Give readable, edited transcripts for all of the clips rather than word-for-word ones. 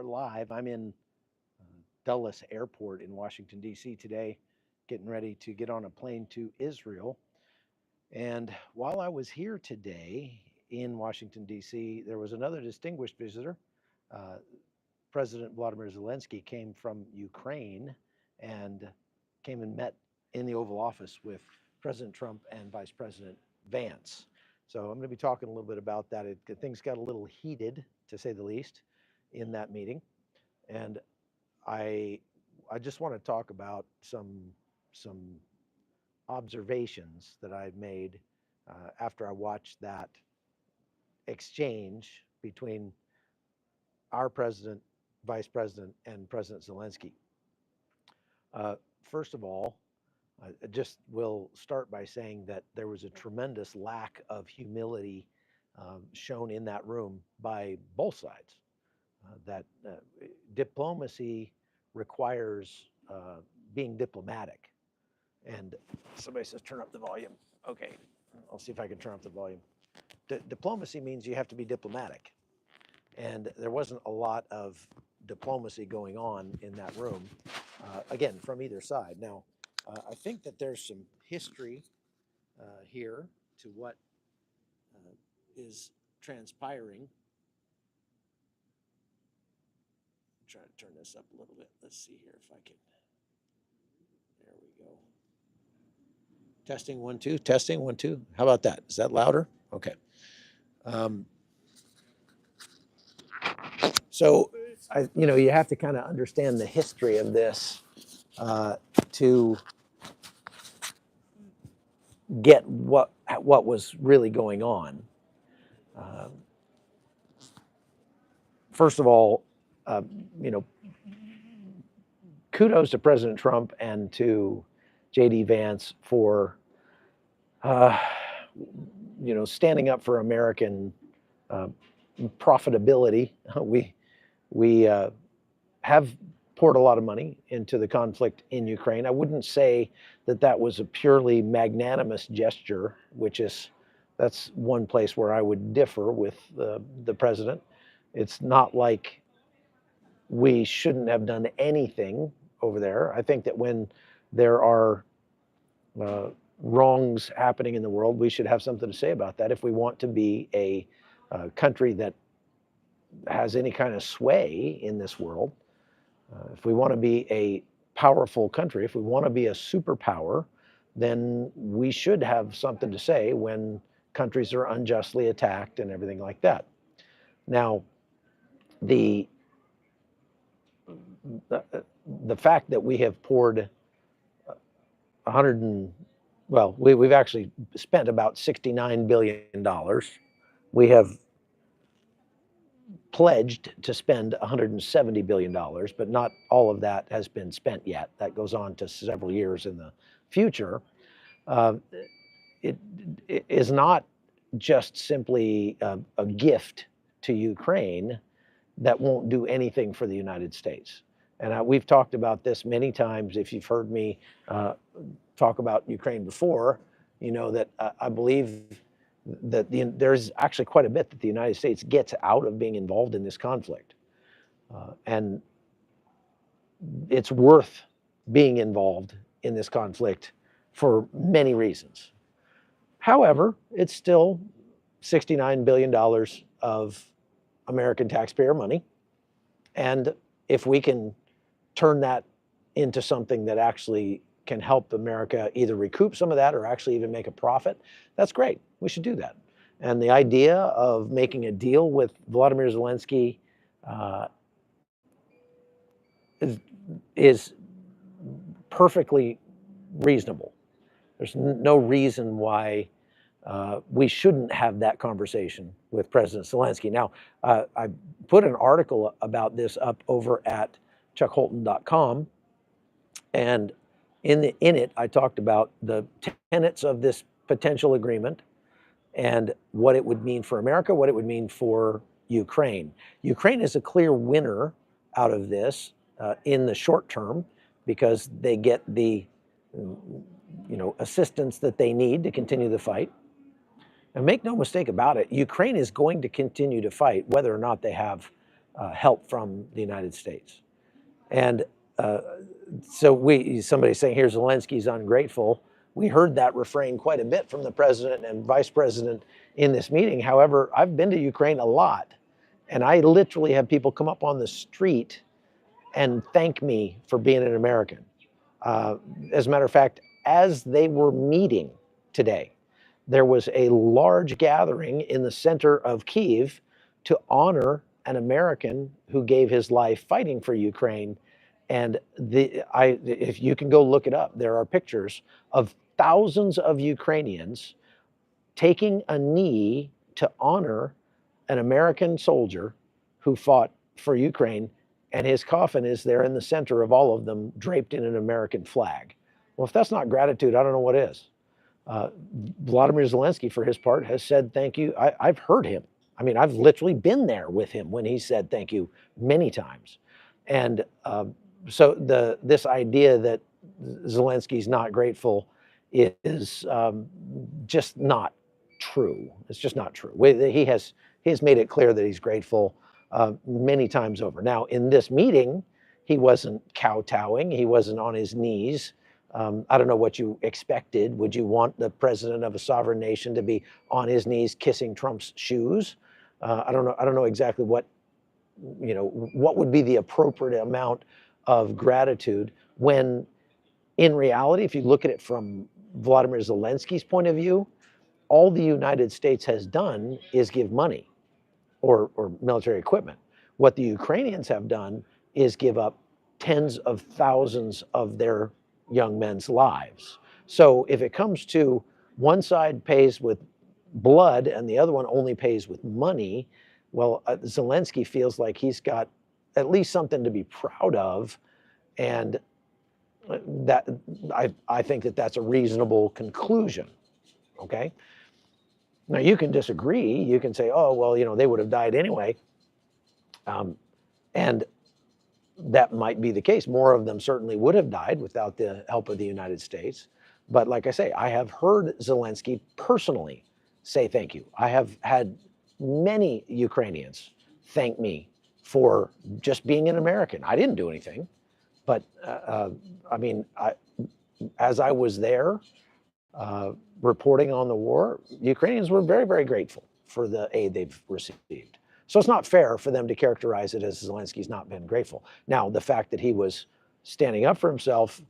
start live. I'm in Dulles Airport in Washington, D.C. today, getting ready to get on a plane to Israel. And while I was here today in Washington, D.C., there was another distinguished visitor. Uh, President Vladimir Zelensky came from Ukraine and came and met in the Oval Office with President Trump and Vice President Vance. So I'm going to be talking a little bit about that. Things got a little heated, to say the least, in that meeting. And I just want to talk about some observations that I've made after I watched that exchange between our president, vice president, and President Zelensky. First of all, I just will start by saying that there was a tremendous lack of humility shown in that room by both sides. That diplomacy requires being diplomatic. And somebody says, turn up the volume. Okay, I'll see if I can turn up the volume. Diplomacy means you have to be diplomatic. And there wasn't a lot of diplomacy going on in that room, again, from either side. Now, I think that there's some history here to what is transpiring. Try to turn this up a little bit. Let's see here if I can. There we go. Testing 1 2. Testing 1 2. How about that? Is that louder? Okay. So, you have to kind of understand the history of this to get what was really going on. First of all, kudos to President Trump and to J.D. Vance for, standing up for American profitability. We have poured a lot of money into the conflict in Ukraine. I wouldn't say that was a purely magnanimous gesture, that's one place where I would differ with the president. It's not like we shouldn't have done anything over there. I think that when there are wrongs happening in the world, we should have something to say about that if we want to be a country that has any kind of sway in this world. If we want to be a powerful country, if we want to be a superpower, then we should have something to say when countries are unjustly attacked and everything like that. Now, the fact that we have poured we've actually spent about $69 billion. We have pledged to spend $170 billion, but not all of that has been spent yet. That goes on to several years in the future. It is not just simply a gift to Ukraine that won't do anything for the United States. And we've talked about this many times. If you've heard me talk about Ukraine before, you know that I believe that there's actually quite a bit that the United States gets out of being involved in this conflict. And it's worth being involved in this conflict for many reasons. However, it's still $69 billion of American taxpayer money. And if we can turn that into something that actually can help America either recoup some of that or actually even make a profit, that's great. We should do that. And the idea of making a deal with Vladimir Zelensky is perfectly reasonable. There's no reason why we shouldn't have that conversation with President Zelensky. Now, I put an article about this up over at chuckholton.com, and in it, I talked about the tenets of this potential agreement and what it would mean for America, what it would mean for Ukraine. Ukraine is a clear winner out of this in the short term because they get the assistance that they need to continue the fight. And make no mistake about it, Ukraine is going to continue to fight whether or not they have help from the United States. And so somebody's saying, here, Zelensky's ungrateful. We heard that refrain quite a bit from the president and vice president in this meeting. However, I've been to Ukraine a lot, and I literally have people come up on the street and thank me for being an American. As a matter of fact, as they were meeting today, there was a large gathering in the center of Kyiv to honor an American who gave his life fighting for Ukraine. And if you can go look it up, there are pictures of thousands of Ukrainians taking a knee to honor an American soldier who fought for Ukraine, and his coffin is there in the center of all of them, draped in an American flag. Well, if that's not gratitude, I don't know what is. Vladimir Zelensky, for his part, has said thank you. I've heard him. I mean, I've literally been there with him when he said thank you many times. And so this idea that Zelensky's not grateful is just not true. It's just not true. He has made it clear that he's grateful many times over. Now, in this meeting, he wasn't kowtowing. He wasn't on his knees. I don't know what you expected. Would you want the president of a sovereign nation to be on his knees kissing Trump's shoes? I don't know. I don't know exactly what would be the appropriate amount of gratitude when, in reality, if you look at it from Vladimir Zelensky's point of view, all the United States has done is give money or military equipment. What the Ukrainians have done is give up tens of thousands of their young men's lives. So if it comes to one side pays with blood and the other one only pays with money, well, Zelensky feels like he's got at least something to be proud of, and that I think that that's a reasonable conclusion. Okay. Now you can disagree. You can say, oh well, they would have died anyway, and that might be the case. More of them certainly would have died without the help of the United States. But like I say, I have heard Zelensky personally say thank you. I have had many Ukrainians thank me for just being an American. I didn't do anything, but I mean, as I was there reporting on the war, Ukrainians were very, very grateful for the aid they've received. So it's not fair for them to characterize it as Zelensky's not been grateful. Now, the fact that he was standing up for himself,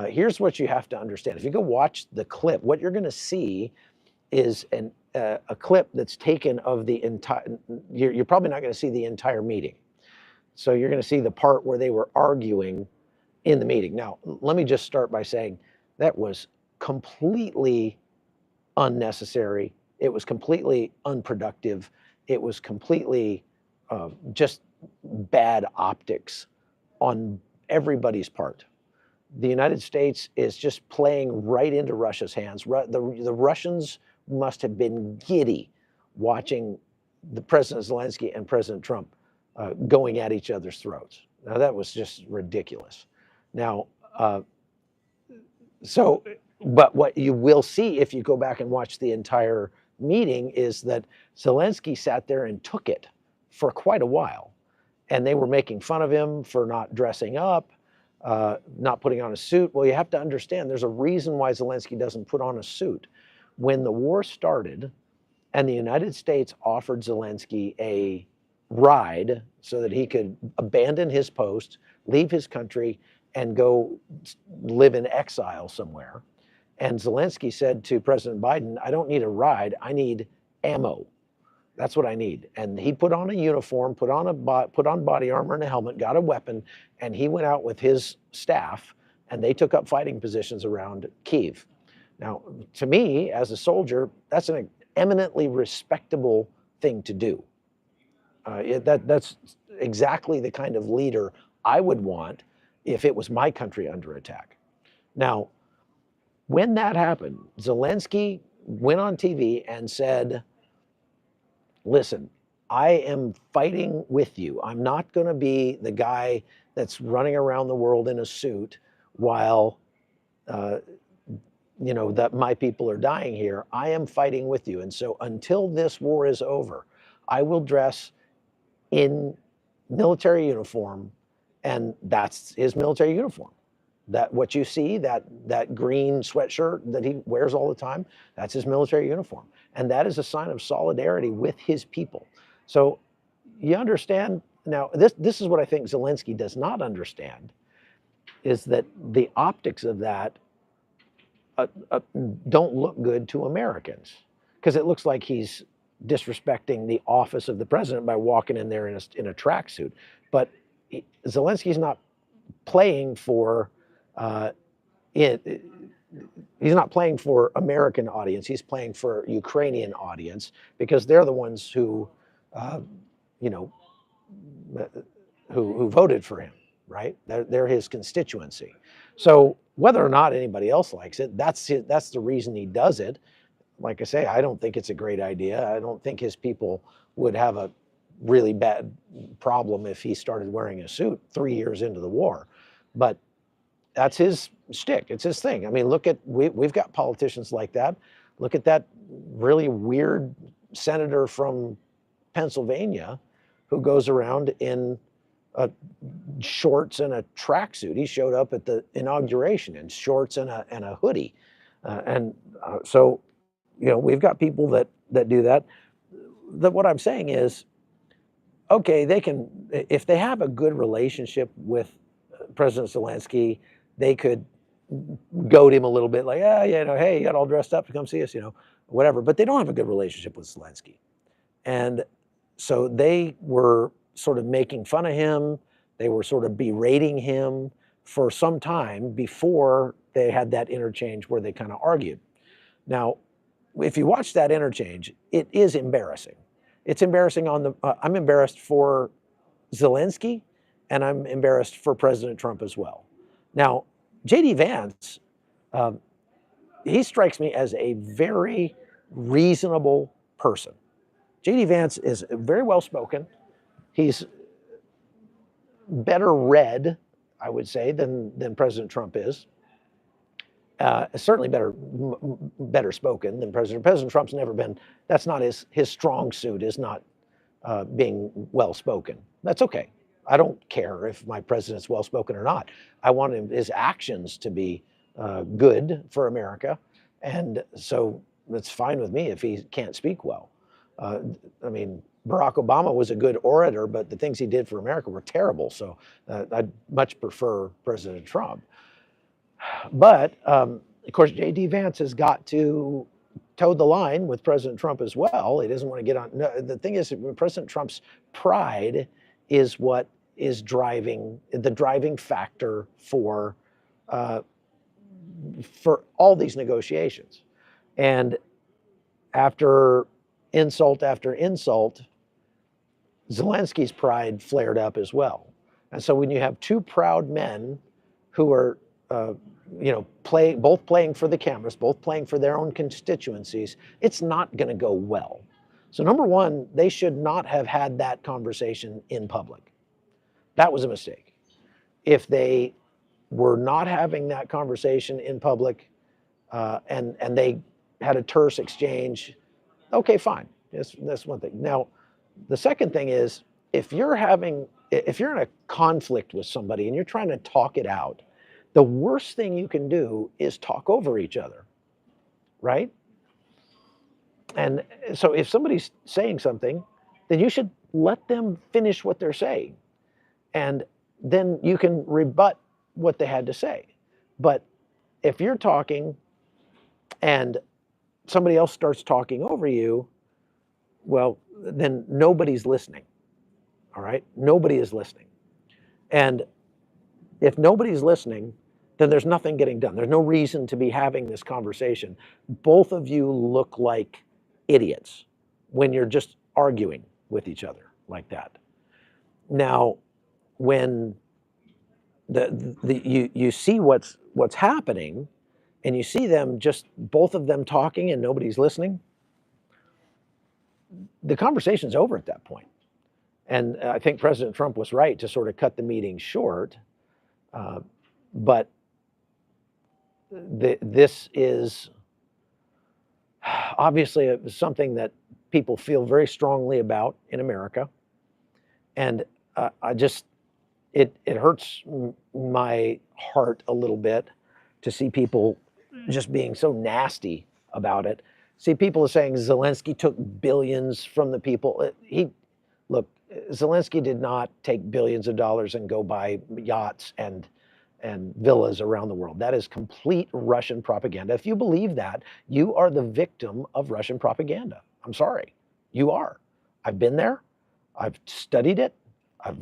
here's what you have to understand. If you go watch the clip, what you're going to see is a clip that's taken of the entire, you're probably not going to see the entire meeting. So you're going to see the part where they were arguing in the meeting. Now, let me just start by saying that was completely unnecessary. It was completely unproductive. It was completely just bad optics on everybody's part. The United States is just playing right into Russia's hands. The Russians must have been giddy watching the President Zelensky and President Trump going at each other's throats. Now that was just ridiculous. Now, but what you will see if you go back and watch the entire meeting is that Zelensky sat there and took it for quite a while. And they were making fun of him for not dressing up, not putting on a suit. Well, you have to understand there's a reason why Zelensky doesn't put on a suit. When the war started and the United States offered Zelensky a ride so that he could abandon his post, leave his country, and go live in exile somewhere. And Zelensky said to President Biden, I don't need a ride, I need ammo. That's what I need. And he put on a uniform, put on body armor and a helmet, got a weapon, and he went out with his staff, and they took up fighting positions around Kyiv. Now, to me, as a soldier, that's an eminently respectable thing to do. That's exactly the kind of leader I would want if it was my country under attack. Now, when that happened, Zelensky went on TV and said, listen, I am fighting with you. I'm not going to be the guy that's running around the world in a suit while that my people are dying here. I am fighting with you. And so until this war is over, I will dress in military uniform, and that's his military uniform. That what you see, that green sweatshirt that he wears all the time, that's his military uniform. And that is a sign of solidarity with his people. So you understand now, this is what I think Zelensky does not understand, is that the optics of that don't look good to Americans, because it looks like he's disrespecting the office of the president by walking in there in a tracksuit. But Zelensky's not playing for it. He's not playing for American audience. He's playing for Ukrainian audience, because they're the ones who, you know, who voted for him, right? They're his constituency. So whether or not anybody else likes it, that's the reason he does it. Like I say, I don't think it's a great idea. I don't think his people would have a really bad problem if he started wearing a suit 3 years into the war. But that's his shtick. It's his thing. I mean, look at, we've got politicians like that. Look at that really weird senator from Pennsylvania who goes around in shorts and a tracksuit. He showed up at the inauguration in shorts and a hoodie. So, you know, we've got people that do that. What I'm saying is, okay, they can, if they have a good relationship with President Zelensky, they could goad him a little bit, like, you know, hey, you got all dressed up to come see us, you know, whatever. But they don't have a good relationship with Zelensky. And so they were sort of making fun of him. They were sort of berating him for some time before they had that interchange where they kind of argued. Now, if you watch that interchange, it is embarrassing. It's embarrassing I'm embarrassed for Zelensky, and I'm embarrassed for President Trump as well. Now, J.D. Vance, he strikes me as a very reasonable person. J.D. Vance is very well spoken. He's better read, I would say, than President Trump is. Certainly better spoken than President. President Trump's never been. That's not his strong suit. Is not being well spoken. That's okay. I don't care if my president's well spoken or not. I want his actions to be good for America, and so it's fine with me if he can't speak well. I mean, Barack Obama was a good orator, but the things he did for America were terrible. So I'd much prefer President Trump. But of course, J.D. Vance has got to toe the line with President Trump as well. He doesn't want to get on. No, the thing is, President Trump's pride is what is driving the driving factor for all these negotiations. And after insult, Zelensky's pride flared up as well. And so when you have two proud men who are, you know, both playing for the cameras, both playing for their own constituencies, it's not going to go well. So number one, they should not have had that conversation in public. That was a mistake. If they were not having that conversation in public and they had a terse exchange, okay, fine. That's one thing. Now, the second thing is, if you're in a conflict with somebody and you're trying to talk it out, the worst thing you can do is talk over each other, right? And so if somebody's saying something, then you should let them finish what they're saying. And then you can rebut what they had to say. But if you're talking and somebody else starts talking over you, well, then nobody's listening, all right? Nobody is listening. And if nobody's listening, then there's nothing getting done. There's no reason to be having this conversation. Both of you look like idiots when you're just arguing with each other like that. Now, when you see what's happening, and you see them just both of them talking and nobody's listening, the conversation's over at that point. And I think President Trump was right to sort of cut the meeting short. But this is obviously something that people feel very strongly about in America. And I just, it hurts my heart a little bit to see people just being so nasty about it. See, people are saying Zelensky took billions from the people. Look, Zelensky did not take billions of dollars and go buy yachts and villas around the world. That is complete Russian propaganda. If you believe that, you are the victim of Russian propaganda. I'm sorry, you are. I've been there. I've studied it. I've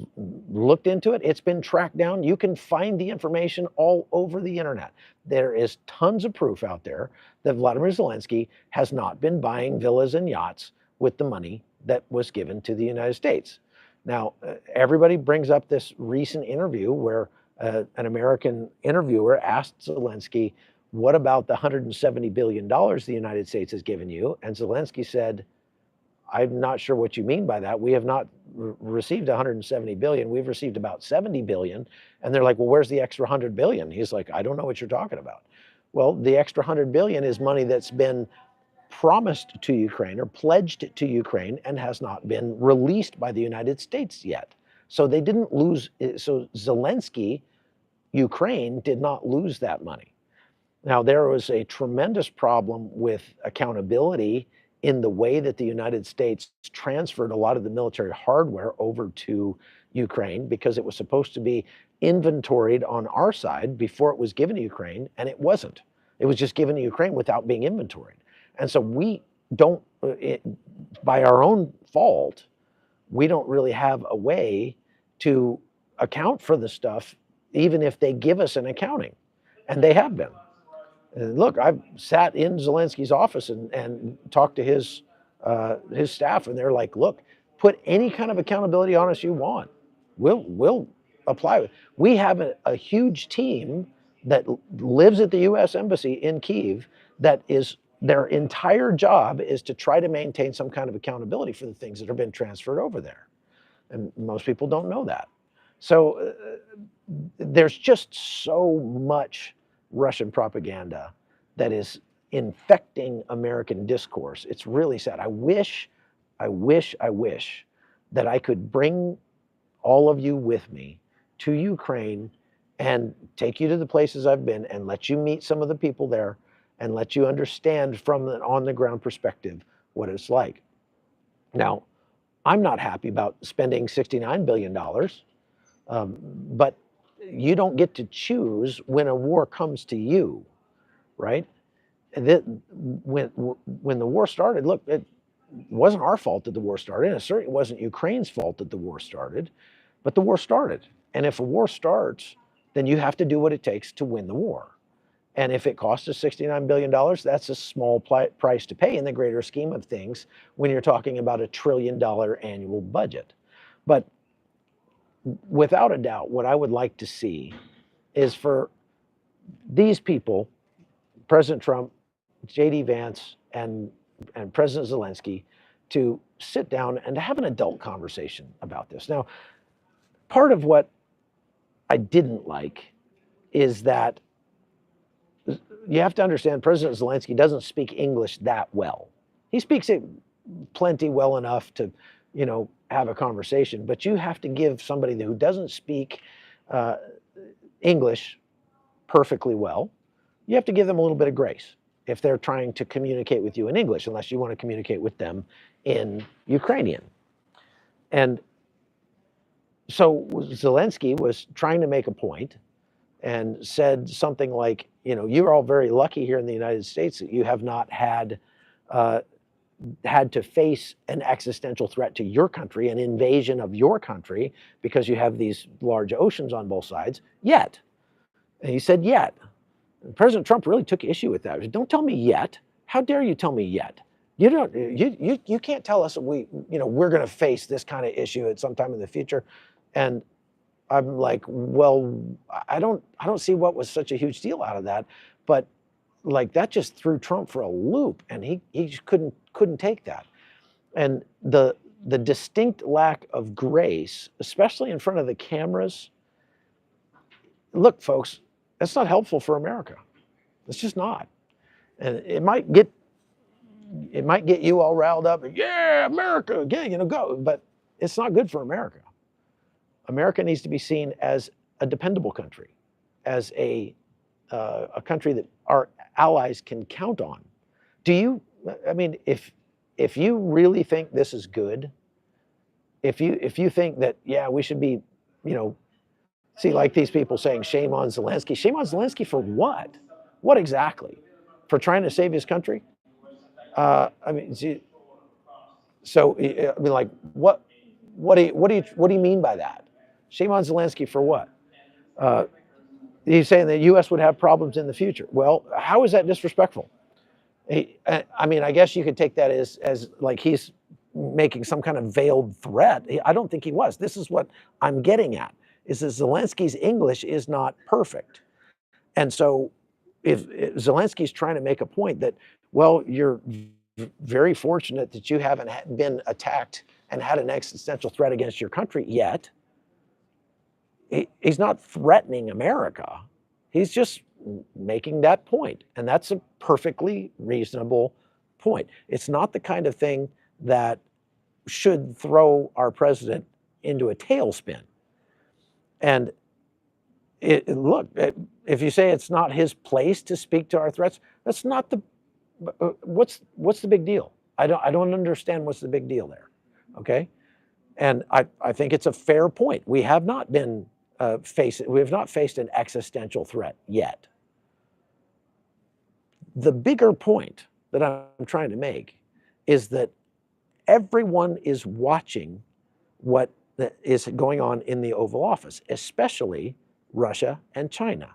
looked into it. It's been tracked down. You can find the information all over the internet. There is tons of proof out there that Vladimir Zelensky has not been buying villas and yachts with the money that was given to the United States. Now, everybody brings up this recent interview where an American interviewer asked Zelensky, what about the $170 billion the United States has given you? And Zelensky said, I'm not sure what you mean by that. We have not received 170 billion. We've received about 70 billion. And they're like, well, where's the extra 100 billion? He's like, I don't know what you're talking about. Well, the extra 100 billion is money that's been promised to Ukraine or pledged to Ukraine and has not been released by the United States yet. So they didn't lose. So Zelensky, Ukraine did not lose that money. Now, there was a tremendous problem with accountability in the way that the United States transferred a lot of the military hardware over to Ukraine because it was supposed to be inventoried on our side before it was given to Ukraine, and it wasn't. It was just given to Ukraine without being inventoried. And so we don't, by our own fault, we don't really have a way to account for the stuff, even if they give us an accounting, and they have been. And look, I've sat in Zelensky's office and talked to his staff, and they're like, "Look, put any kind of accountability on us you want. We'll apply." We have a huge team that lives at the U.S. Embassy in Kyiv that is their entire job is to try to maintain some kind of accountability for the things that have been transferred over there, and most people don't know that. So there's just so much Russian propaganda that is infecting American discourse. It's really sad. I wish that I could bring all of you with me to Ukraine and take you to the places I've been and let you meet some of the people there and let you understand from an on-the-ground perspective what it's like. Now, I'm not happy about spending $69 billion, but you don't get to choose when a war comes to you, right? When the war started, look, it wasn't our fault that the war started, and it certainly wasn't Ukraine's fault that the war started, but the war started. And if a war starts, then you have to do what it takes to win the war. And if it costs us $69 billion, that's a small price to pay in the greater scheme of things when you're talking about $1 trillion annual budget. But without a doubt, what I would like to see is for these people, President Trump, J.D. Vance, and President Zelensky, to sit down and to have an adult conversation about this. Now, part of what I didn't like is that you have to understand President Zelensky doesn't speak English that well. He speaks it plenty well enough to, have a conversation, but you have to give somebody who doesn't speak English perfectly well, you have to give them a little bit of grace if they're trying to communicate with you in English, unless you want to communicate with them in Ukrainian. And so Zelensky was trying to make a point and said something like, you're all very lucky here in the United States that you have not had to face an existential threat to your country, an invasion of your country, because you have these large oceans on both sides, yet. And he said, yet. And President Trump really took issue with that. He said, don't tell me yet. How dare you tell me yet? You can't tell us that we're going to face this kind of issue at some time in the future. And I'm like, well, I don't see what was such a huge deal out of that, but like that just threw Trump for a loop, and he just couldn't take that. And the distinct lack of grace, especially in front of the cameras. Look, folks, that's not helpful for America. It's just not. And it might get you all riled up. Yeah, America, yeah, go. But it's not good for America. America needs to be seen as a dependable country, as a country that our allies can count on. Do you, I mean, if you really think this is good, if you think that, yeah, we should be, you know, see, like these people saying shame on Zelensky. Shame on Zelensky for what? What exactly? For trying to save his country? I mean, so I mean, like, what do you mean by that? Shame on Zelensky for what? Uh, he's saying the U.S. would have problems in the future. Well, how is that disrespectful? I mean, I guess you could take that as like he's making some kind of veiled threat. I don't think he was. This is what I'm getting at: is that Zelensky's English is not perfect, and so if Zelensky's trying to make a point that, well, you're very fortunate that you haven't been attacked and had an existential threat against your country yet. He's not threatening America. He's just making that point. And that's a perfectly reasonable point. It's not the kind of thing that should throw our president into a tailspin. And look, if you say it's not his place to speak to our threats, that's not the, what's the big deal? I don't understand what's the big deal there, okay? And I think it's a fair point. We have not been we have not faced an existential threat yet. The bigger point that I'm trying to make is that everyone is watching what is going on in the Oval Office, especially Russia and China.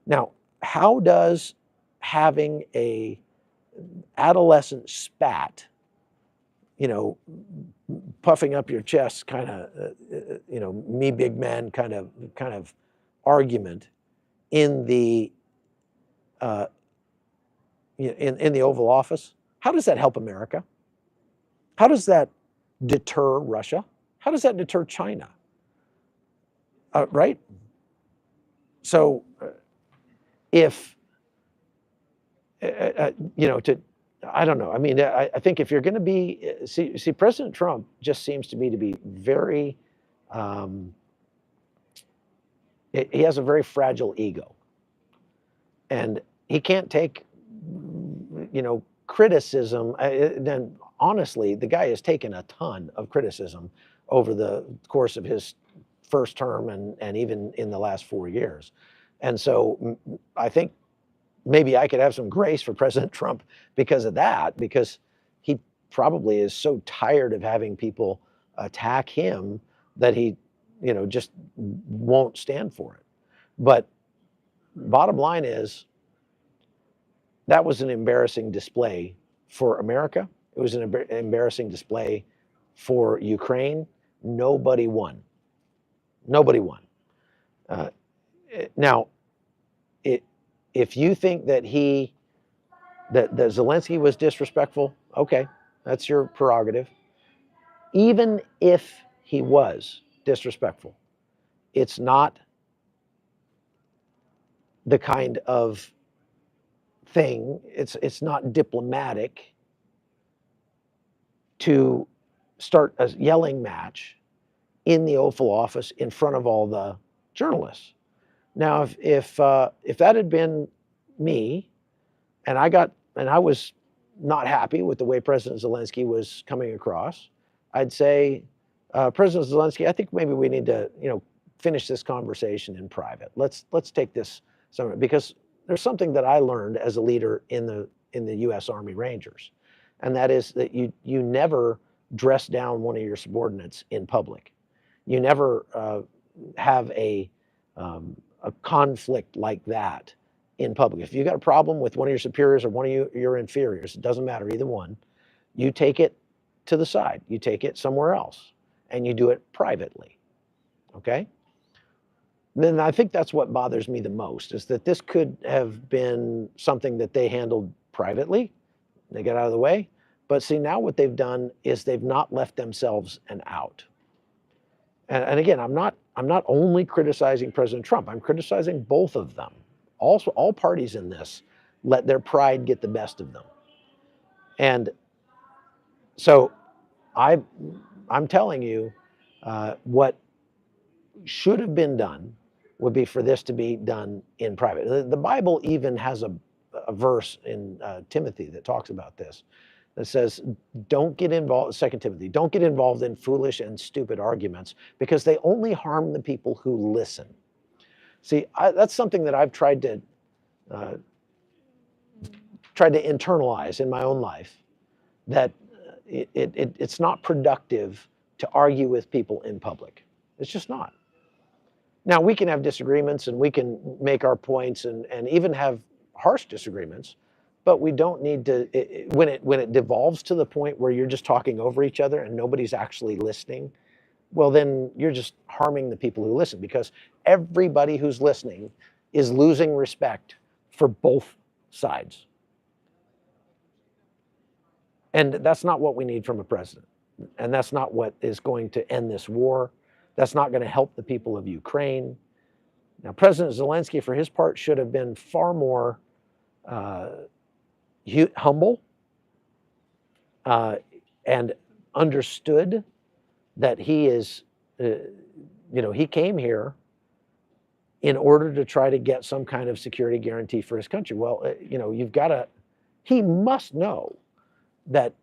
Now, how does having a adolescent spat, you know, puffing up your chest kind of, you know, me big man kind of argument in the in the Oval Office, how does that help America? How does that deter Russia? How does that deter China? Right? So if you know, I don't know. I mean, I think if you're going to be, see, President Trump just seems to me to be very, he has a very fragile ego. And he can't take, you know, criticism. Then honestly, the guy has taken a ton of criticism over the course of his first term and even in the last 4 years. And so I think maybe I could have some grace for President Trump because of that, because he probably is so tired of having people attack him that he, you know, just won't stand for it. But bottom line is, that was an embarrassing display for America. It was an embarrassing display for Ukraine. Nobody won. Nobody won. Now, if you think that that Zelensky was disrespectful, okay, that's your prerogative. Even if he was disrespectful, it's not the kind of thing, it's not diplomatic to start a yelling match in the Oval Office in front of all the journalists. Now, if that had been me, and I was not happy with the way President Zelensky was coming across, I'd say, President Zelensky, I think maybe we need to, you know, finish this conversation in private. Let's take this somewhere, because there's something that I learned as a leader in the U.S. Army Rangers, and that is that you never dress down one of your subordinates in public. You never have a conflict like that in public. If you got a problem with one of your superiors or one of your inferiors, it doesn't matter, either one, you take it to the side. You take it somewhere else, and you do it privately, okay? Then I think that's what bothers me the most, is that this could have been something that they handled privately. They got out of the way. But see, now what they've done is they've not left themselves an out. And again, I'm not only criticizing President Trump. I'm criticizing both of them. Also, all parties in this let their pride get the best of them. And so I'm telling you what should have been done would be for this to be done in private. The Bible even has a verse in Timothy that talks about this, that says, don't get involved, 2 Timothy, don't get involved in foolish and stupid arguments because they only harm the people who listen. See, that's something that I've tried to internalize in my own life, that it's not productive to argue with people in public. It's just not. Now, we can have disagreements and we can make our points and even have harsh disagreements, but we don't need to, when it devolves to the point where you're just talking over each other and nobody's actually listening, well, then you're just harming the people who listen, because everybody who's listening is losing respect for both sides. And that's not what we need from a president. And that's not what is going to end this war. That's not going to help the people of Ukraine. Now, President Zelensky, for his part, should have been far more humble and understood that he is, he came here in order to try to get some kind of security guarantee for his country. Well, he must know that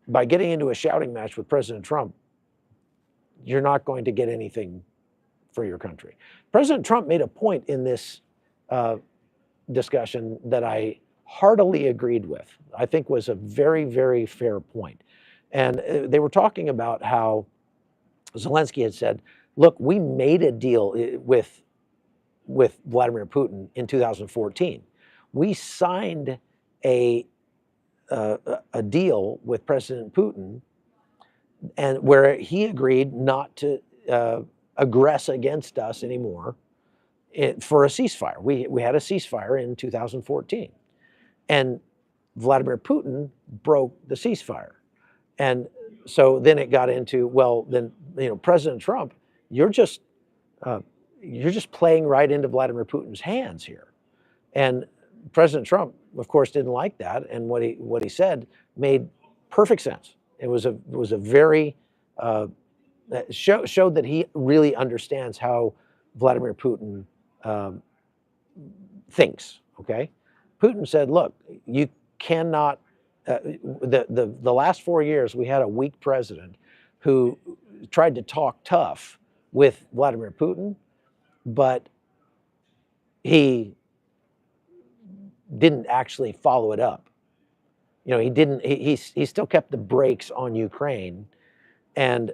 by getting into a shouting match with President Trump, you're not going to get anything for your country. President Trump made a point in this discussion that I heartily agreed with. I think was a very, very fair point. And they were talking about how Zelensky had said, look, we made a deal with Vladimir Putin in 2014. We signed a deal with President Putin, and where he agreed not to aggress against us anymore for a ceasefire. We had a ceasefire in 2014, and Vladimir Putin broke the ceasefire. And so then it got into, well, then, President Trump, you're just playing right into Vladimir Putin's hands here. And President Trump, of course, didn't like that, and what he said made perfect sense. It was a very showed that he really understands how Vladimir Putin thinks. Okay, Putin said, "Look, you cannot." The last 4 years, we had a weak president who tried to talk tough with Vladimir Putin, but he didn't actually follow it up. He didn't. He still kept the brakes on Ukraine, and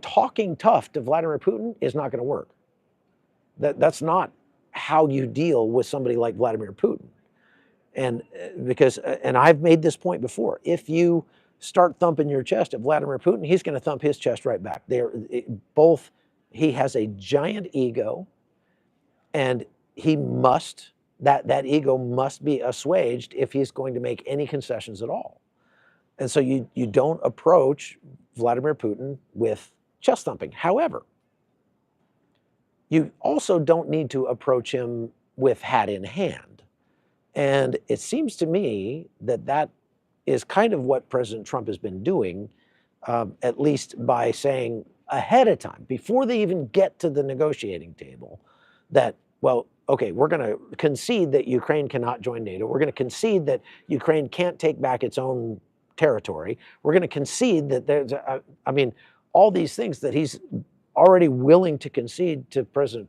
talking tough to Vladimir Putin is not going to work. That's not how you deal with somebody like Vladimir Putin. And and I've made this point before, if you start thumping your chest at Vladimir Putin, he's going to thump his chest right back. He has a giant ego, and that ego must be assuaged if he's going to make any concessions at all. And so you don't approach Vladimir Putin with chest thumping. However, you also don't need to approach him with hat in hand. And it seems to me that is kind of what President Trump has been doing, at least by saying ahead of time, before they even get to the negotiating table, that, well, okay, we're going to concede that Ukraine cannot join NATO. We're going to concede that Ukraine can't take back its own territory. We're going to concede that there's, all these things that he's already willing to concede to President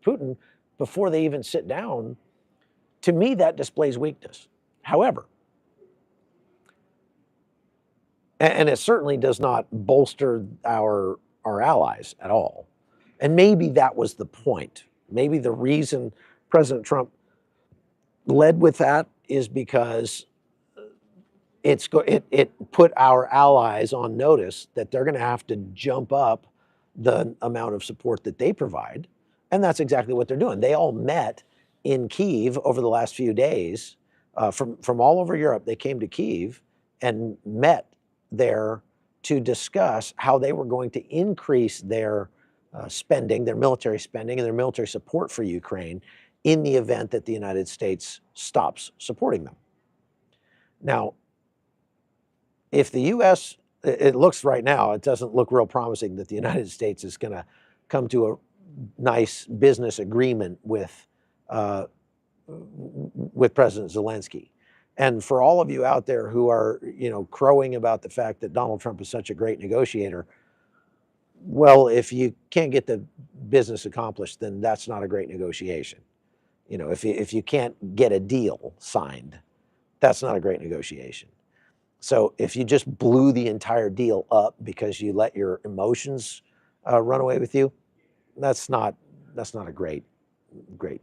Putin before they even sit down. To me, that displays weakness. However, and it certainly does not bolster our allies at all. And maybe that was the point. Maybe the reason President Trump led with that is because it put our allies on notice that they're going to have to jump up the amount of support that they provide. And that's exactly what they're doing. They all met in Kyiv over the last few days from all over Europe. They came to Kyiv and met there to discuss how they were going to increase their spending, their military spending, and their military support for Ukraine in the event that the United States stops supporting them. Now, if the U.S., it looks right now, it doesn't look real promising that the United States is going to come to a nice business agreement with President Zelensky. And for all of you out there who are, crowing about the fact that Donald Trump is such a great negotiator, well, if you can't get the business accomplished, then that's not a great negotiation. If you can't get a deal signed, that's not a great negotiation. So if you just blew the entire deal up because you let your emotions run away with you, that's not a great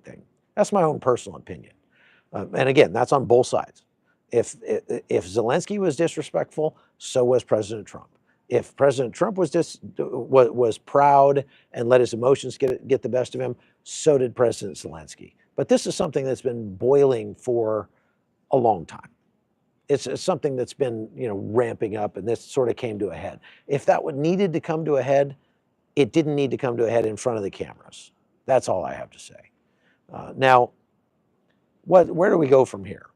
thing. That's my own personal opinion. And again, that's on both sides. If Zelensky was disrespectful, so was President Trump. If President Trump was proud and let his emotions get the best of him, so did President Zelensky. But this is something that's been boiling for a long time. It's something that's been ramping up, and this sort of came to a head. If that needed to come to a head, it didn't need to come to a head in front of the cameras. That's all I have to say. Now, where do we go from here?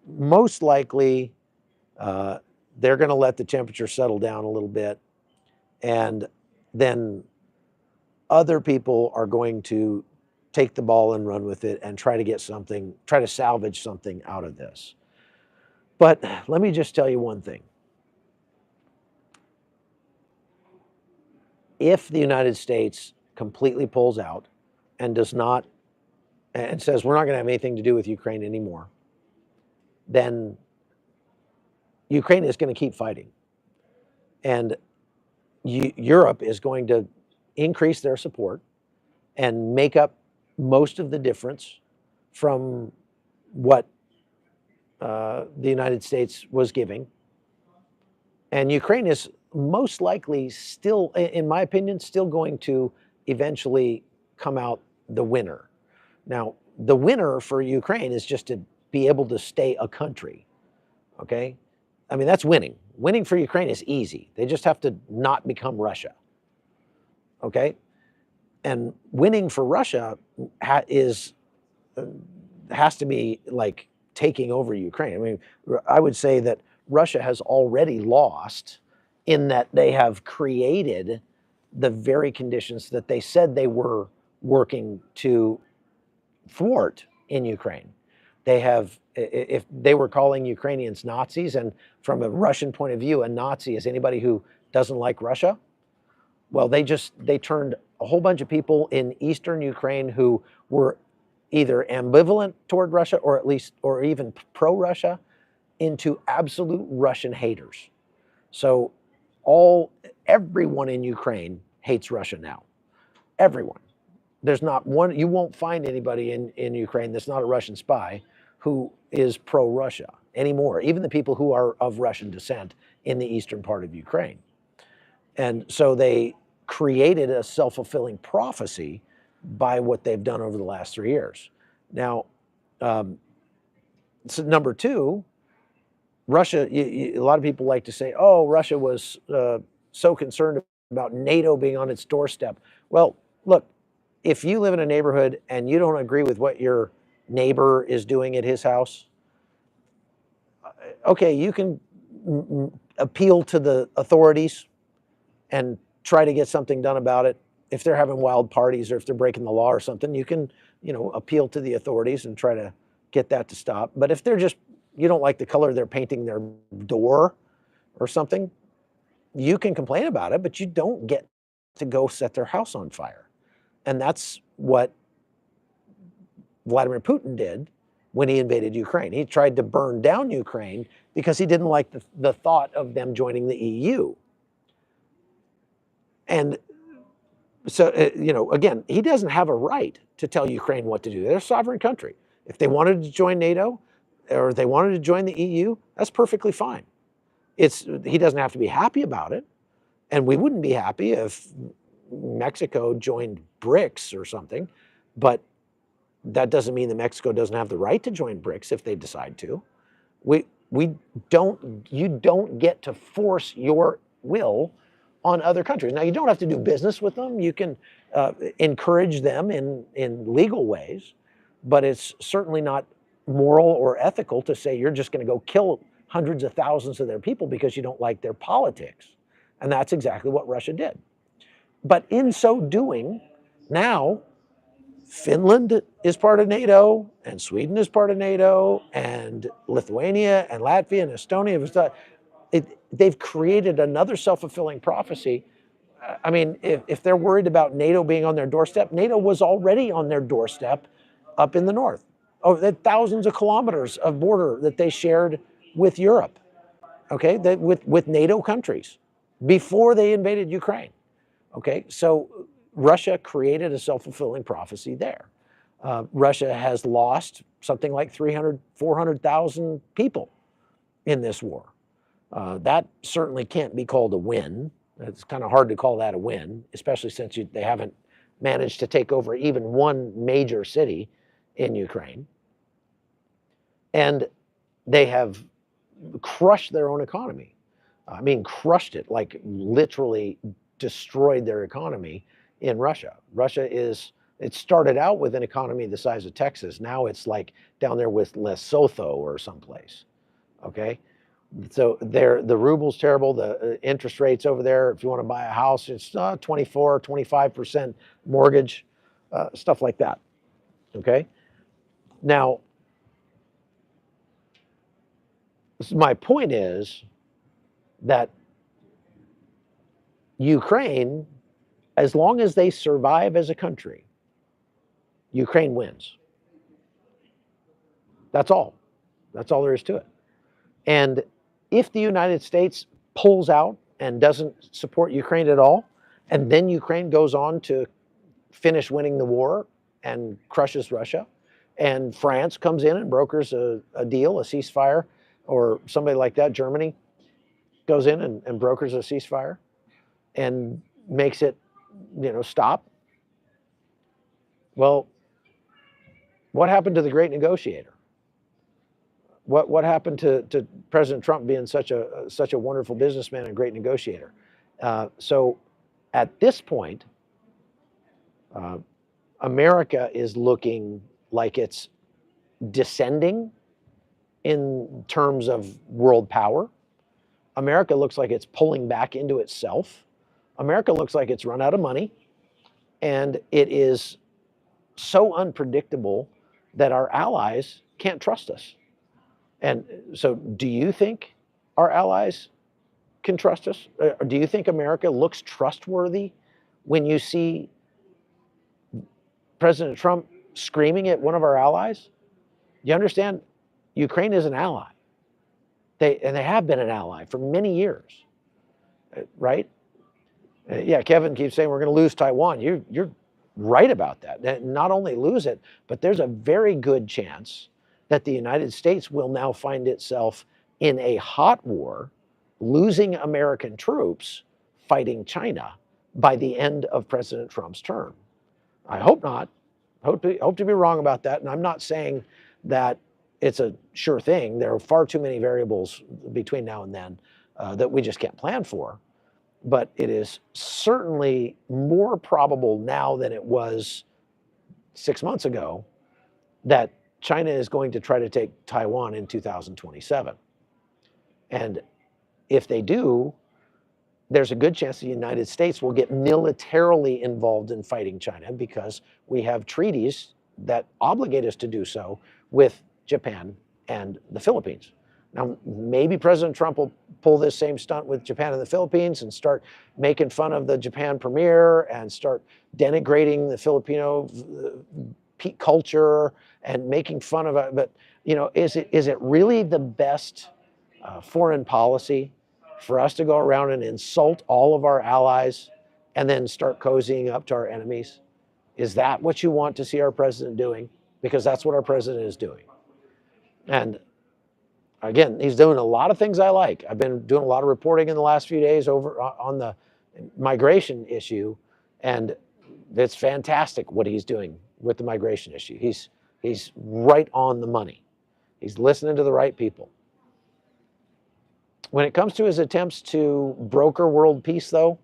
Most likely, they're going to let the temperature settle down a little bit, and then other people are going to take the ball and run with it and try to salvage something out of this. But let me just tell you one thing. If the United States completely pulls out and says we're not going to have anything to do with Ukraine anymore, then Ukraine is going to keep fighting. And Europe is going to increase their support and make up most of the difference from what the United States was giving. And Ukraine is most likely still, in my opinion, still going to eventually come out the winner. Now, the winner for Ukraine is just to be able to stay a country, okay? I mean, that's winning. Winning for Ukraine is easy. They just have to not become Russia, okay? And winning for Russia has to be like taking over Ukraine. I mean, I would say that Russia has already lost in that they have created the very conditions that they said they were working to thwart in Ukraine. If they were calling Ukrainians Nazis, and from a Russian point of view, a Nazi is anybody who doesn't like Russia. Well, they turned a whole bunch of people in eastern Ukraine who were either ambivalent toward Russia or even pro-Russia into absolute Russian haters. So everyone in Ukraine hates Russia now. Everyone. There's not one, you won't find anybody in Ukraine that's not a Russian spy who is pro-Russia anymore, even the people who are of Russian descent in the eastern part of Ukraine. And so they created a self-fulfilling prophecy by what they've done over the last 3 years. Now, so number two, Russia, a lot of people like to say, oh, Russia was so concerned about NATO being on its doorstep. Well, look, if you live in a neighborhood and you don't agree with what your neighbor is doing at his house, okay, you can appeal to the authorities and try to get something done about it. If they're having wild parties or if they're breaking the law or something, you can, appeal to the authorities and try to get that to stop. But if you don't like the color they're painting their door or something, you can complain about it, but you don't get to go set their house on fire. And that's what Vladimir Putin did when he invaded Ukraine. He tried to burn down Ukraine because he didn't like the thought of them joining the EU. And so, again, he doesn't have a right to tell Ukraine what to do. They're a sovereign country. If they wanted to join NATO or they wanted to join the EU, that's perfectly fine. He doesn't have to be happy about it. And we wouldn't be happy if Mexico joined BRICS or something, but that doesn't mean that Mexico doesn't have the right to join BRICS if they decide to. You don't get to force your will on other countries. Now, you don't have to do business with them. You can encourage them in legal ways, but it's certainly not moral or ethical to say you're just going to go kill hundreds of thousands of their people because you don't like their politics. And that's exactly what Russia did. But in so doing, now Finland is part of NATO, and Sweden is part of NATO, and Lithuania and Latvia and Estonia. They've created another self-fulfilling prophecy. I mean, if they're worried about NATO being on their doorstep, NATO was already on their doorstep up in the north. Oh, the thousands of kilometers of border that they shared with Europe, okay, with NATO countries before they invaded Ukraine. Okay, so Russia created a self-fulfilling prophecy there. Russia has lost something like 300, 400,000 people in this war. That certainly can't be called a win. It's kind of hard to call that a win, especially since they haven't managed to take over even one major city in Ukraine. And they have crushed their own economy. I mean, crushed it, like literally destroyed their economy in Russia. It started out with an economy the size of Texas. Now it's like down there with Lesotho or someplace, okay? So the ruble's terrible. The interest rates over there, if you want to buy a house, it's 24, 25% mortgage, stuff like that, okay? Now, my point is that Ukraine, as long as they survive as a country, Ukraine wins. That's all. That's all there is to it. And if the United States pulls out and doesn't support Ukraine at all, and then Ukraine goes on to finish winning the war and crushes Russia, and France comes in and brokers a deal, a ceasefire, or somebody like that, Germany, goes in and brokers a ceasefire and makes it, stop. Well, what happened to the great negotiator? What happened to President Trump being such a wonderful businessman and great negotiator? So at this point, America is looking like it's descending in terms of world power. America looks like it's pulling back into itself. America looks like it's run out of money, and it is so unpredictable that our allies can't trust us. And so do you think our allies can trust us? Do you think America looks trustworthy when you see President Trump screaming at one of our allies? You understand, Ukraine is an ally. They have been an ally for many years, right? Yeah, Kevin keeps saying we're going to lose Taiwan. You're right about that. Not only lose it, but there's a very good chance that the United States will now find itself in a hot war, losing American troops fighting China by the end of President Trump's term. I hope not. Hope to be wrong about that. And I'm not saying that it's a sure thing. There are far too many variables between now and then that we just can't plan for. But it is certainly more probable now than it was 6 months ago that China is going to try to take Taiwan in 2027. And if they do, there's a good chance the United States will get militarily involved in fighting China because we have treaties that obligate us to do so with Japan and the Philippines. Now, maybe President Trump will pull this same stunt with Japan and the Philippines and start making fun of the Japan premier and start denigrating the Filipino culture and making fun of it. But, is it really the best foreign policy for us to go around and insult all of our allies and then start cozying up to our enemies? Is that what you want to see our president doing? Because that's what our president is doing. And again, he's doing a lot of things I like. I've been doing a lot of reporting in the last few days over on the migration issue, and it's fantastic what he's doing with the migration issue. He's right on the money. He's listening to the right people. When it comes to his attempts to broker world peace, though,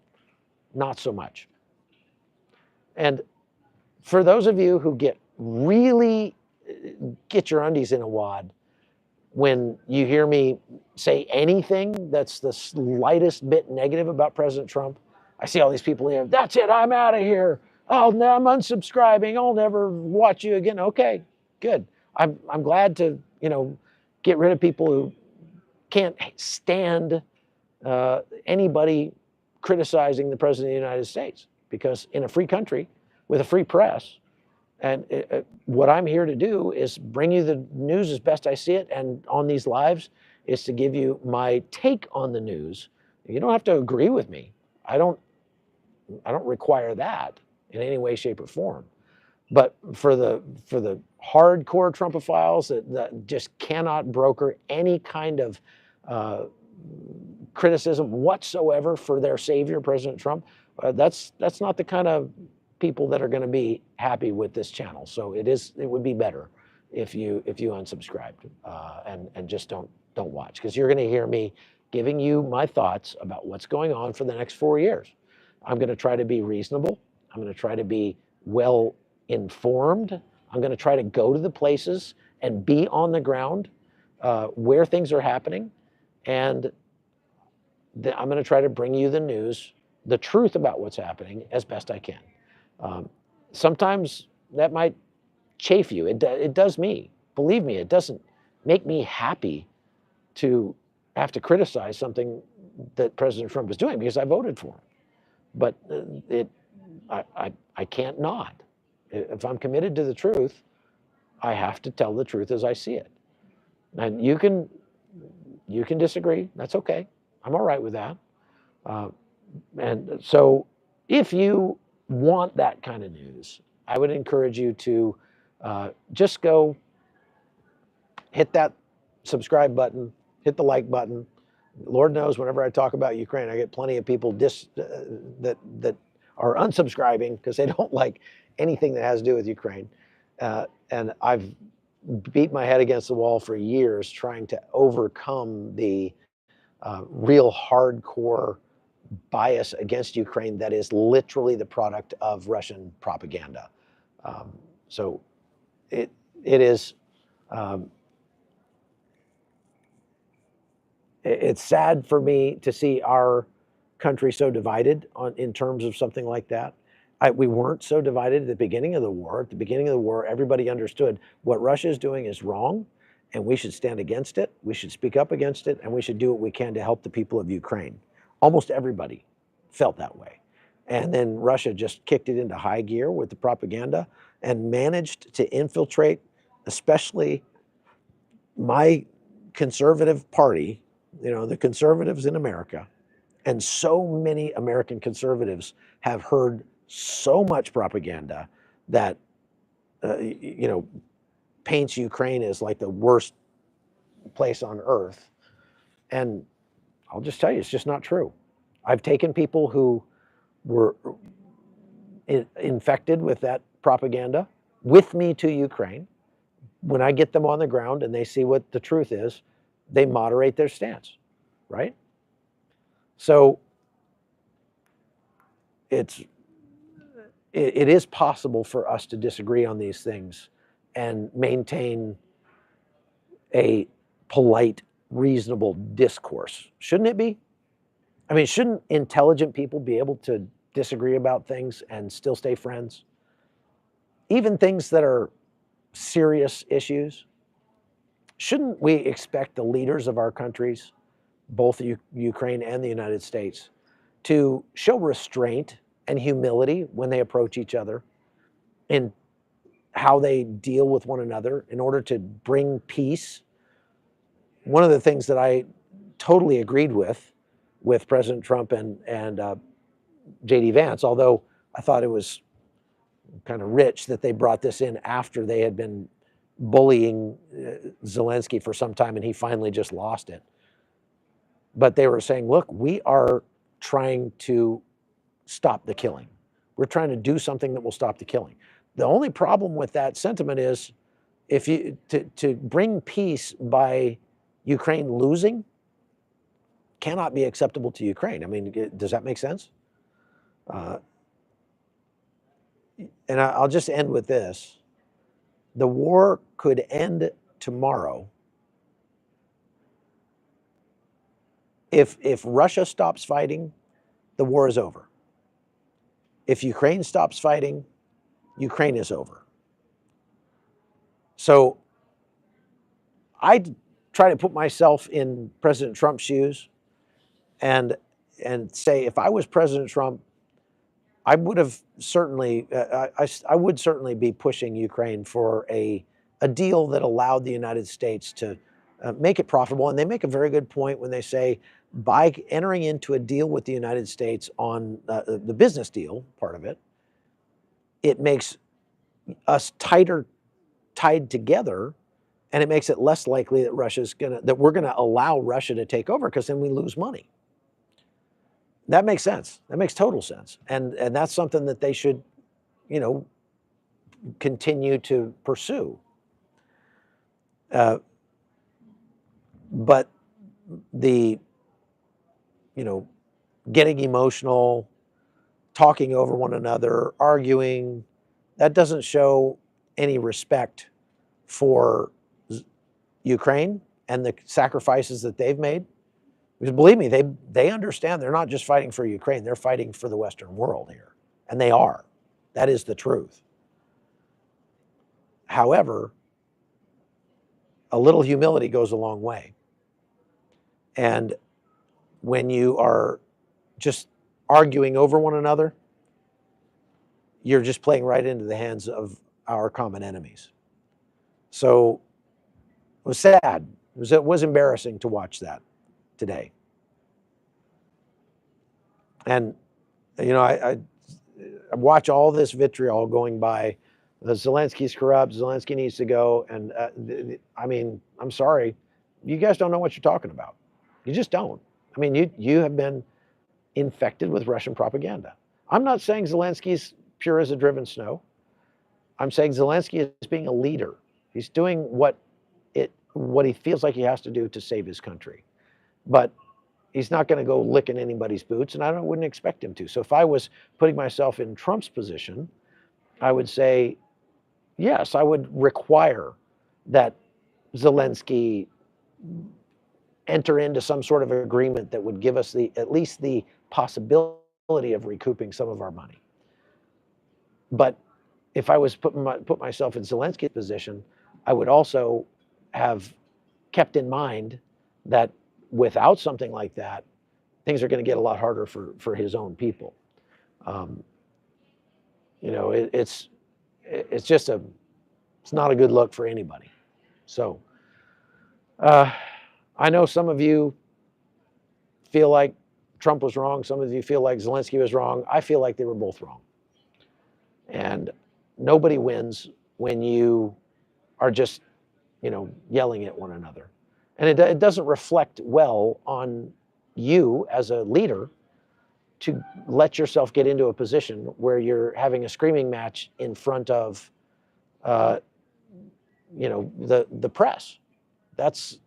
not so much. And for those of you who get your undies in a wad when you hear me say anything that's the slightest bit negative about President Trump, I see all these people here. That's it. I'm out of here. Oh, no, I'm unsubscribing. I'll never watch you again. Okay, good. I'm glad to get rid of people who can't stand anybody criticizing the president of the United States, because in a free country with a free press, and what I'm here to do is bring you the news as best I see it, and on these lives is to give you my take on the news. You don't have to agree with me. I don't require that in any way, shape, or form. But for the hardcore Trumpophiles that just cannot broker any kind of criticism whatsoever for their savior, President Trump, that's not the kind of people that are going to be happy with this channel. So it would be better if you unsubscribed and just don't watch, because you're going to hear me giving you my thoughts about what's going on for the next 4 years. I'm going to try to be reasonable. I'm going to try to be well informed. I'm going to try to go to the places and be on the ground where things are happening. And I'm going to try to bring you the news, the truth about what's happening as best I can. Sometimes that might chafe you. It does me. Believe me, it doesn't make me happy to have to criticize something that President Trump is doing, because I voted for him. But I can't not. If I'm committed to the truth, I have to tell the truth as I see it. And you can disagree. That's okay. I'm all right with that. And so if you want that kind of news, I would encourage you to just go hit that subscribe button, hit the like button. Lord knows, whenever I talk about Ukraine, I get plenty of people that are unsubscribing because they don't like anything that has to do with Ukraine. And I've beat my head against the wall for years trying to overcome the real hardcore bias against Ukraine that is literally the product of Russian propaganda. So it is. It's sad for me to see our country so divided in terms of something like that. We weren't so divided at the beginning of the war. At the beginning of the war, everybody understood what Russia is doing is wrong, and we should stand against it. We should speak up against it, and we should do what we can to help the people of Ukraine. Almost everybody felt that way. And then Russia just kicked it into high gear with the propaganda and managed to infiltrate, especially my conservative party, the conservatives in America. And so many American conservatives have heard so much propaganda that, paints Ukraine as like the worst place on earth. And I'll just tell you, it's just not true. I've taken people who were infected with that propaganda with me to Ukraine. When I get them on the ground and they see what the truth is, they moderate their stance, right? So it is possible for us to disagree on these things and maintain a polite, reasonable discourse. Shouldn't it be? I mean, shouldn't intelligent people be able to disagree about things and still stay friends? Even things that are serious issues. Shouldn't we expect the leaders of our countries, both Ukraine and the United States, to show restraint and humility when they approach each other in how they deal with one another in order to bring peace? One of the things that I totally agreed with President Trump and J.D. Vance, although I thought it was kind of rich that they brought this in after they had been bullying Zelensky for some time and he finally just lost it. But they were saying, look, we are trying to stop the killing. We're trying to do something that will stop the killing. The only problem with that sentiment is if you to bring peace by Ukraine losing cannot be acceptable to Ukraine. I mean, does that make sense? And I'll just end with this. The war could end tomorrow if Russia stops fighting. The war is over. If Ukraine stops fighting, Ukraine is over. So I try to put myself in President Trump's shoes and say, if I was President Trump, I would have certainly, I would certainly be pushing Ukraine for a deal that allowed the United States to make it profitable. And they make a very good point when they say, by entering into a deal with the United States on the business deal part of it, it makes us tied together, and it makes it less likely that we're gonna allow Russia to take over, because then we lose money. That makes sense. That makes total sense. And that's something that they should, you know, continue to pursue. But the, you know, getting emotional, talking over one another, arguing, that doesn't show any respect for Ukraine and the sacrifices that they've made. Because believe me, they understand they're not just fighting for Ukraine, they're fighting for the Western world here. And they are. That is the truth. However, a little humility goes a long way. And when you are just arguing over one another, you're just playing right into the hands of our common enemies. So it was sad. It was embarrassing to watch that today. And, you know, I watch all this vitriol going by. Zelensky's corrupt. Zelensky needs to go. And I mean, I'm sorry. You guys don't know what you're talking about. You just don't. I mean, you have been infected with Russian propaganda. I'm not saying Zelensky's pure as a driven snow. I'm saying Zelensky is being a leader. He's doing what he feels like he has to do to save his country. But he's not going to go licking anybody's boots, and I wouldn't expect him to. So if I was putting myself in Trump's position, I would say, yes, I would require that Zelensky enter into some sort of agreement that would give us at least the possibility of recouping some of our money. But if I was put myself in Zelensky's position, I would also have kept in mind that without something like that, things are going to get a lot harder for his own people. You know, it's not a good look for anybody. So I know some of you feel like Trump was wrong. Some of you feel like Zelensky was wrong. I feel like they were both wrong. And nobody wins when you are just, you know, yelling at one another. And it doesn't reflect well on you as a leader to let yourself get into a position where you're having a screaming match in front of, you know, the press. That's,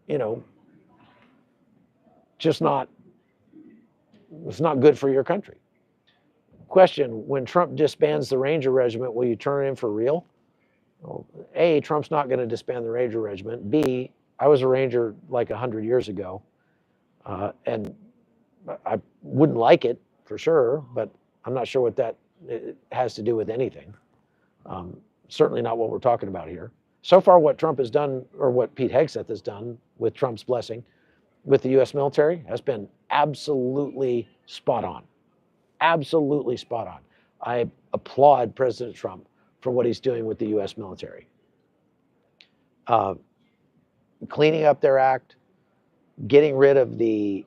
you know, just not, it's not good for your country. Question, when Trump disbands the Ranger Regiment, will you turn it in for real? Well, A, Trump's not going to disband the Ranger Regiment. B, I was a Ranger like 100 years ago, and I wouldn't like it for sure, but I'm not sure what that has to do with anything. Certainly not what we're talking about here. So far, what Trump has done, or what Pete Hegseth has done with Trump's blessing with the U.S. military, has been absolutely spot on. Absolutely spot on. I applaud President Trump for what he's doing with the U.S. military. Cleaning up their act, getting rid of the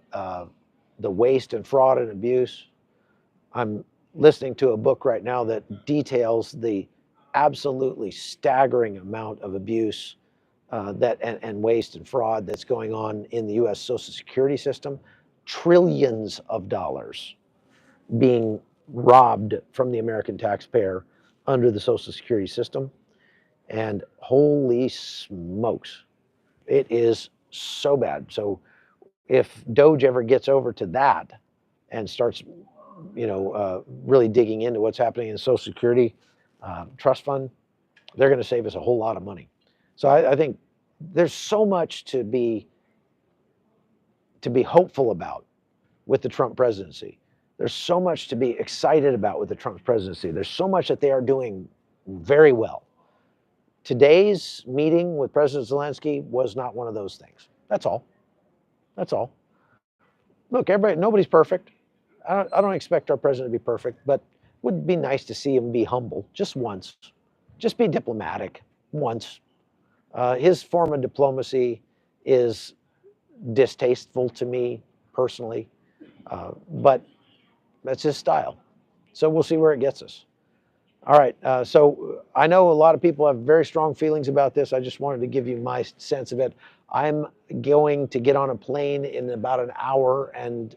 waste and fraud and abuse. I'm listening to a book right now that details the absolutely staggering amount of abuse and waste and fraud that's going on in the U.S. Social Security system. Trillions of dollars being robbed from the American taxpayer under the Social Security system. And holy smokes, it is so bad. So if Doge ever gets over to that and starts, you know, really digging into what's happening in the Social Security trust fund, they're going to save us a whole lot of money. So I think there's so much to be hopeful about with the Trump presidency. There's so much to be excited about with the Trump presidency. There's so much that they are doing very well. Today's meeting with President Zelensky was not one of those things. That's all. That's all. Look, everybody, nobody's perfect. I don't expect our president to be perfect, but it would be nice to see him be humble just once. Just be diplomatic once. His form of diplomacy is distasteful to me personally, but that's his style. So we'll see where it gets us. All right. So I know a lot of people have very strong feelings about this. I just wanted to give you my sense of it. I'm going to get on a plane in about an hour and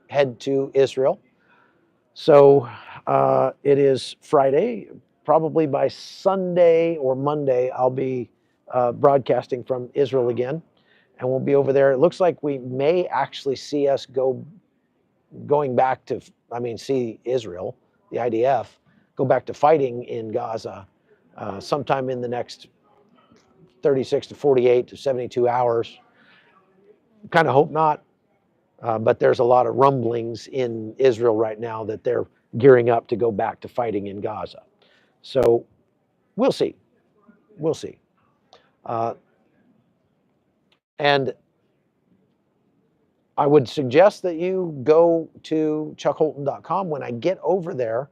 head to Israel. So it is Friday. Probably by Sunday or Monday, I'll be broadcasting from Israel again, and we'll be over there. It looks like we may actually see us going back to, see Israel, the IDF, go back to fighting in Gaza sometime in the next 36 to 48 to 72 hours. Kind of hope not, but there's a lot of rumblings in Israel right now that they're gearing up to go back to fighting in Gaza. So we'll see. We'll see. And I would suggest that you go to chuckholton.com. When I get over there,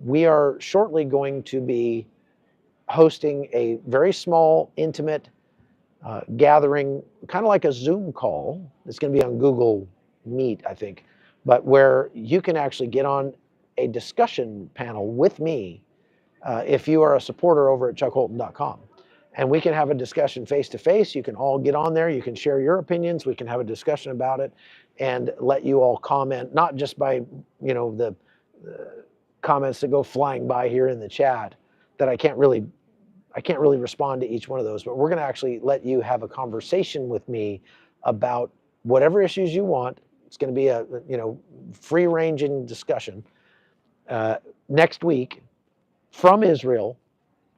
we are shortly going to be hosting a very small, intimate gathering, kind of like a Zoom call. It's going to be on Google Meet, I think, but where you can actually get on a discussion panel with me if you are a supporter over at chuckholton.com. And we can have a discussion face to face. You can all get on there. You can share your opinions. We can have a discussion about it and let you all comment, not just by, the comments that go flying by here in the chat that I can't really respond to each one of those, but we're going to actually let you have a conversation with me about whatever issues you want. It's going to be a, free-ranging discussion next week from Israel.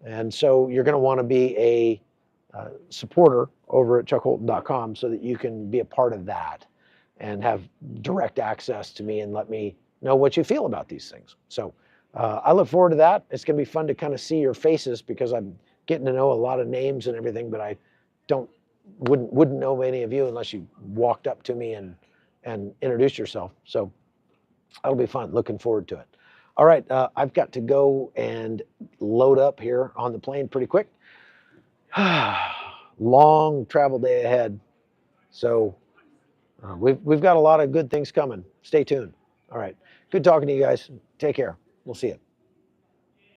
And so you're going to want to be a supporter over at chuckholton.com so that you can be a part of that and have direct access to me and let me know what you feel about these things. So I look forward to that. It's going to be fun to kind of see your faces because I'm getting to know a lot of names and everything, but I wouldn't know any of you unless you walked up to me and introduced yourself. So that'll be fun. Looking forward to it. All right, I've got to go and load up here on the plane pretty quick. Long travel day ahead. So we've got a lot of good things coming. Stay tuned. All right. Good talking to you guys. Take care. We'll see you.